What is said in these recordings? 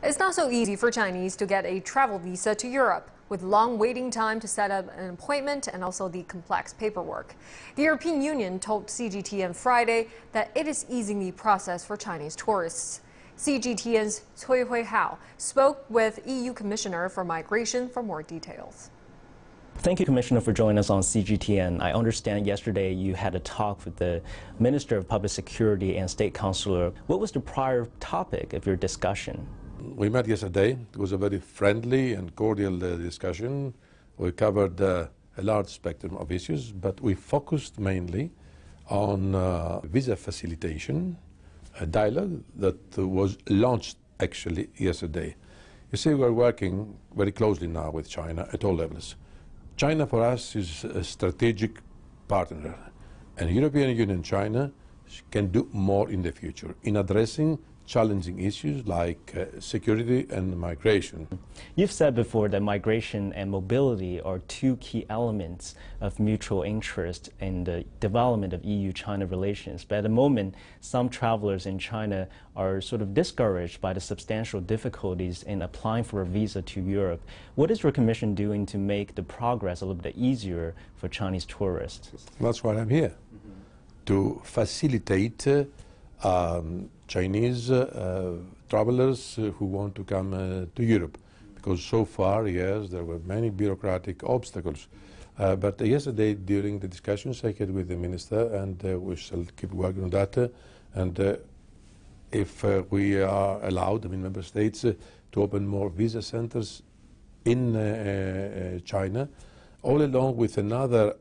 It's not so easy for Chinese to get a travel visa to Europe, with long waiting time to set up an appointment and also the complex paperwork. The European Union told CGTN Friday that it is easing the process for Chinese tourists. CGTN's Cui Huihao spoke with EU Commissioner for Migration for more details. Thank you, Commissioner, for joining us on CGTN. I understand yesterday you had a talk with the Minister of Public Security and State Councilor. What was the prior topic of your discussion? We met yesterday. It was a very friendly and cordial discussion. We covered a large spectrum of issues, but we focused mainly on visa facilitation, a dialogue that was launched actually yesterday. You see, we're working very closely now with China at all levels. China for us is a strategic partner, and European Union and China can do more in the future in addressing challenging issues like security and migration. You've said before that migration and mobility are two key elements of mutual interest in the development of EU-China relations. But at the moment, some travelers in China are sort of discouraged by the substantial difficulties in applying for a visa to Europe. What is your Commission doing to make the progress a little bit easier for Chinese tourists? That's why I'm here, to facilitate Chinese travelers who want to come to Europe, because so far, yes, there were many bureaucratic obstacles. But yesterday, during the discussions I had with the minister, and we shall keep working on that, and if we are allowed, member states, to open more visa centers in China, all along with another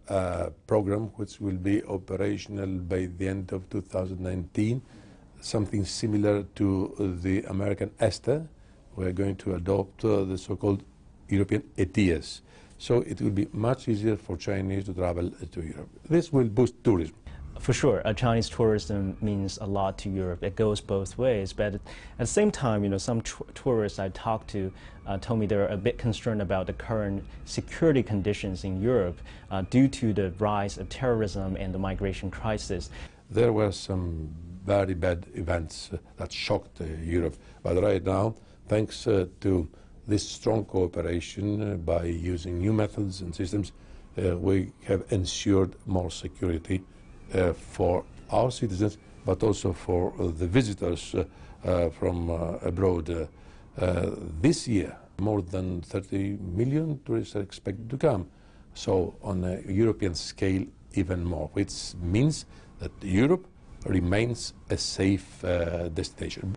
program which will be operational by the end of 2019, something similar to the American ESTA. We're going to adopt the so-called European ETIAS. So it will be much easier for Chinese to travel to Europe. This will boost tourism. For sure, Chinese tourism means a lot to Europe. It goes both ways. But at the same time, some tourists I talked to told me they're a bit concerned about the current security conditions in Europe due to the rise of terrorism and the migration crisis. There were some very bad events that shocked Europe. But right now, thanks to this strong cooperation by using new methods and systems, we have ensured more security for our citizens, but also for the visitors from abroad. This year, more than 30 million tourists are expected to come. So on a European scale, even more, which means that Europe remains a safe destination.